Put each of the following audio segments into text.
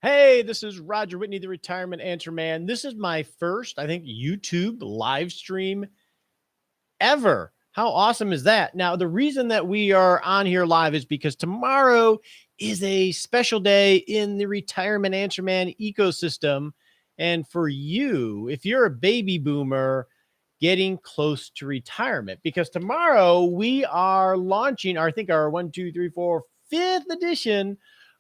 Hey, this is Roger Whitney, the Retirement Answer Man. This is my first, I think, YouTube live stream ever. How awesome is that? Now, the reason that we are on here live is because tomorrow is a special day in the Retirement Answer Man ecosystem. And for you, if you're a baby boomer getting close to retirement, because tomorrow we are launching, I think, our 5th edition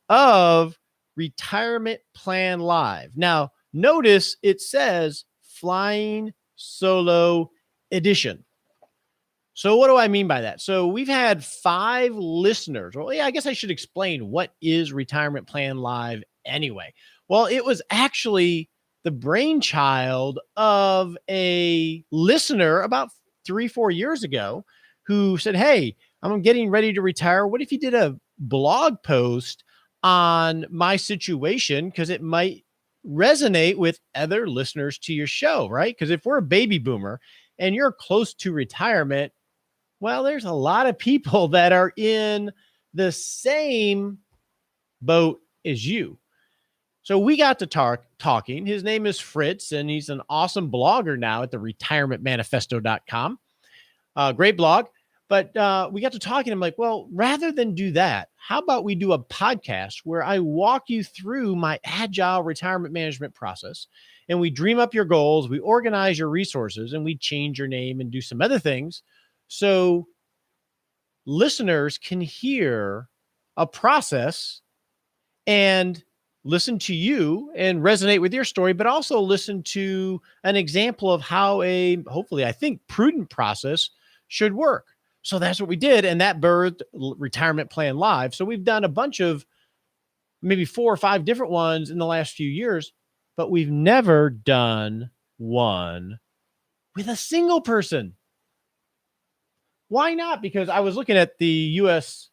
of Retirement Plan Live. Now, notice it says Flying Solo Edition. So what do I mean by that? So we've had 5 listeners. Well, yeah, I guess I should explain what is Retirement Plan Live anyway. Well, it was actually the brainchild of a listener about 3-4 years ago who said, hey, I'm getting ready to retire. What if you did a blog post on my situation? Because it might resonate with other listeners to your show, right? Because if we're a baby boomer and you're close to retirement, well, there's a lot of people that are in the same boat as you. So we got to talking. His name is Fritz, and he's an awesome blogger now at the retirementmanifesto.com. Great blog. But we got to talking. I'm like, well, rather than do that, how about we do a podcast where I walk you through my agile retirement management process, and we dream up your goals, we organize your resources, and we change your name and do some other things so listeners can hear a process and listen to you and resonate with your story, but also listen to an example of how a, hopefully, I think, prudent process should work. So that's what we did. And that birthed Retirement Plan Live. So we've done a bunch of maybe 4 or 5 different ones in the last few years, but we've never done one with a single person. Why not? Because I was looking at the U.S.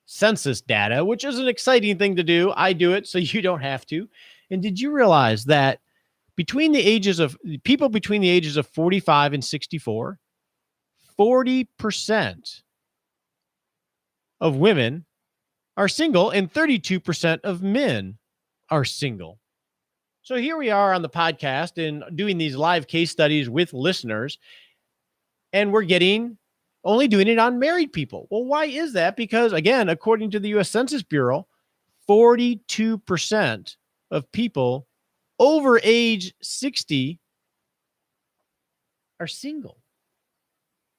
Census data, which is an exciting thing to do. I do it so you don't have to. And did you realize that between the ages of people between the ages of 45 and 64, 40% of women are single and 32% of men are single? So here we are on the podcast and doing these live case studies with listeners, and we're only doing it on married people. Well, why is that? Because, again, according to the U.S. Census Bureau, 42% of people over age 60 are single.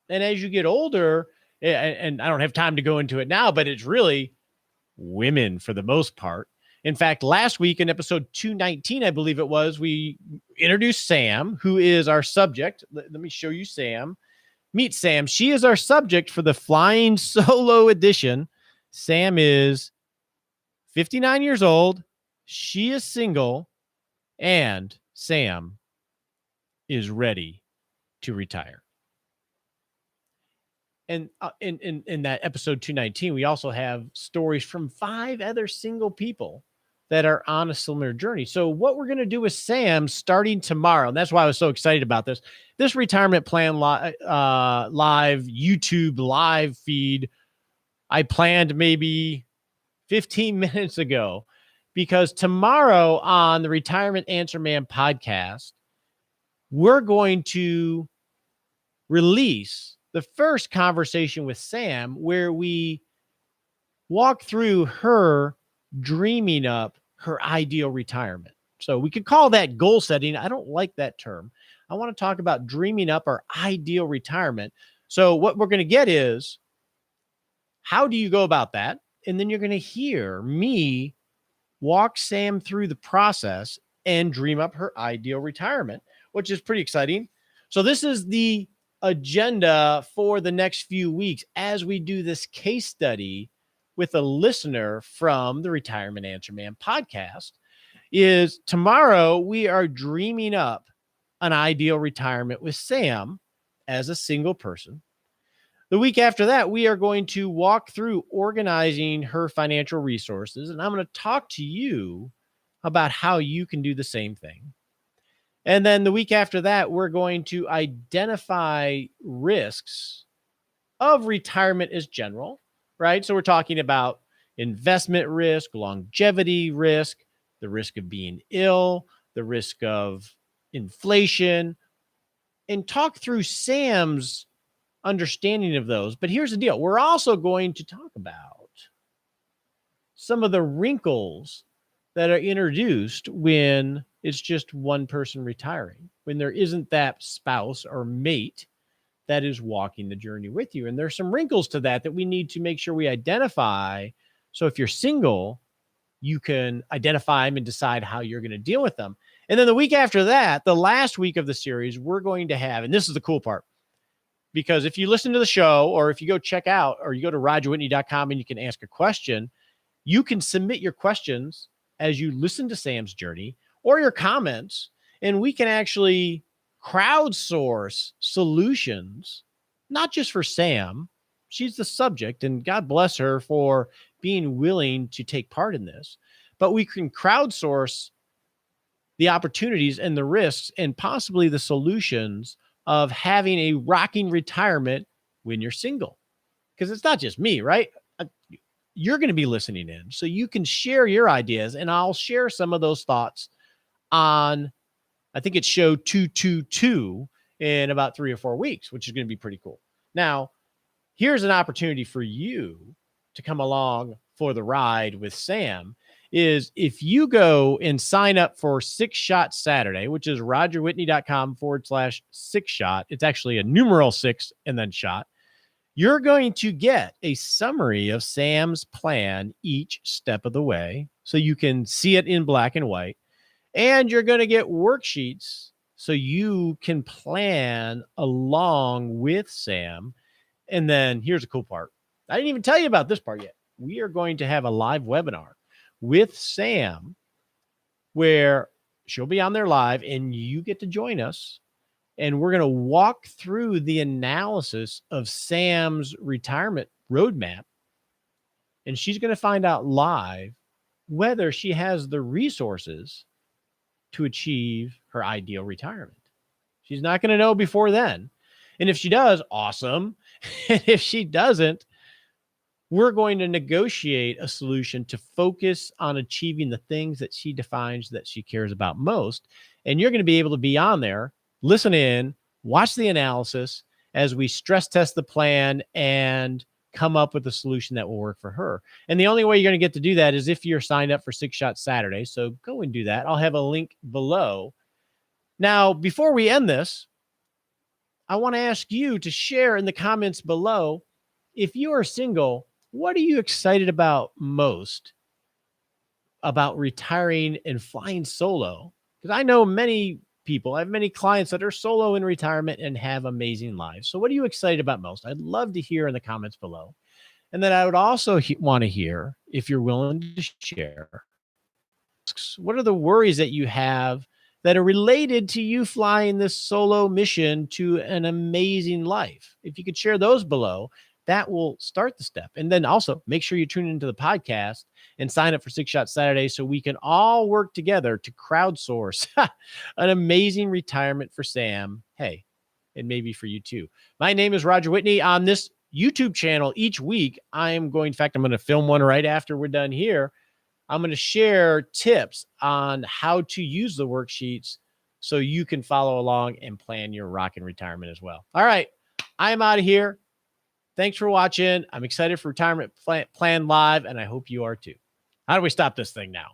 And as you get older, and I don't have time to go into it now, but it's really women for the most part. In fact, last week in episode 219, I believe it was, we introduced Sam, who is our subject. Let me show you Sam. Meet Sam. She is our subject for the Flying Solo Edition. Sam is 59 years old. She is single. And Sam is ready to retire. And in that episode 219, we also have stories from 5 other single people that are on a similar journey. So what we're going to do with Sam starting tomorrow, and that's why I was so excited about this Retirement Plan live YouTube live feed, I planned maybe 15 minutes ago, because tomorrow on the Retirement Answer Man podcast, we're going to release the first conversation with Sam where we walk through her dreaming up her ideal retirement. So we could call that goal setting. I don't like that term. I want to talk about dreaming up our ideal retirement. So what we're going to get is, how do you go about that? And then you're going to hear me walk Sam through the process and dream up her ideal retirement, which is pretty exciting. So this is the agenda for the next few weeks as we do this case study with a listener from the Retirement Answer Man podcast. Is tomorrow we are dreaming up an ideal retirement with Sam as a single person. The week after that, we are going to walk through organizing her financial resources, and I'm going to talk to you about how you can do the same thing. And then the week after that, we're going to identify risks of retirement as general, right? So we're talking about investment risk, longevity risk, the risk of being ill, the risk of inflation, and talk through Sam's understanding of those. But here's the deal. We're also going to talk about some of the wrinkles that are introduced when it's just one person retiring, when there isn't that spouse or mate that is walking the journey with you. And there's some wrinkles to that that we need to make sure we identify. So if you're single, you can identify them and decide how you're going to deal with them. And then the week after that, the last week of the series, we're going to have, and this is the cool part, because if you listen to the show or if you go check out or you go to rogerwhitney.com and you can ask a question, you can submit your questions as you listen to Sam's journey or your comments, and we can actually crowdsource solutions, not just for Sam. She's the subject, and God bless her for being willing to take part in this, but we can crowdsource the opportunities and the risks and possibly the solutions of having a rocking retirement when you're single. Because it's not just me, right? You're going to be listening in, so you can share your ideas, and I'll share some of those thoughts on, I think it's show 222 in about 3 or 4 weeks, which is going to be pretty cool. Now, here's an opportunity for you to come along for the ride with Sam. Is if you go and sign up for 6 Shot Saturday, which is rogerwhitney.com/6 shot. It's actually a numeral 6 and then shot. You're going to get a summary of Sam's plan each step of the way, so you can see it in black and white. And you're going to get worksheets so you can plan along with Sam. And then here's the cool part. I didn't even tell you about this part yet. We are going to have a live webinar with Sam where she'll be on there live and you get to join us. And we're going to walk through the analysis of Sam's retirement roadmap. And she's going to find out live whether she has the resources to achieve her ideal retirement. She's not going to know before then. And if she does, awesome. And if she doesn't, we're going to negotiate a solution to focus on achieving the things that she defines that she cares about most. And you're going to be able to be on there, listen in, watch the analysis as we stress test the plan and come up with a solution that will work for her. And the only way you're going to get to do that is if you're signed up for 6 Shot Saturday. So go and do that. I'll have a link below. Now, before we end this, I want to ask you to share in the comments below, if you are single, what are you excited about most about retiring and flying solo? Because I know many people, I have many clients that are solo in retirement and have amazing lives. So what are you excited about most? I'd love to hear in the comments below. And then I would also want to hear, if you're willing to share, what are the worries that you have that are related to you flying this solo mission to an amazing life? If you could share those below, that will start the step. And then also make sure you tune into the podcast and sign up for 6 Shot Saturday so we can all work together to crowdsource an amazing retirement for Sam. Hey, and maybe for you too. My name is Roger Whitney. On this YouTube channel each week, I'm going to film one right after we're done here. I'm going to share tips on how to use the worksheets so you can follow along and plan your rockin' retirement as well. All right, I'm out of here. Thanks for watching. I'm excited for Retirement Plan Live, and I hope you are too. How do we stop this thing now?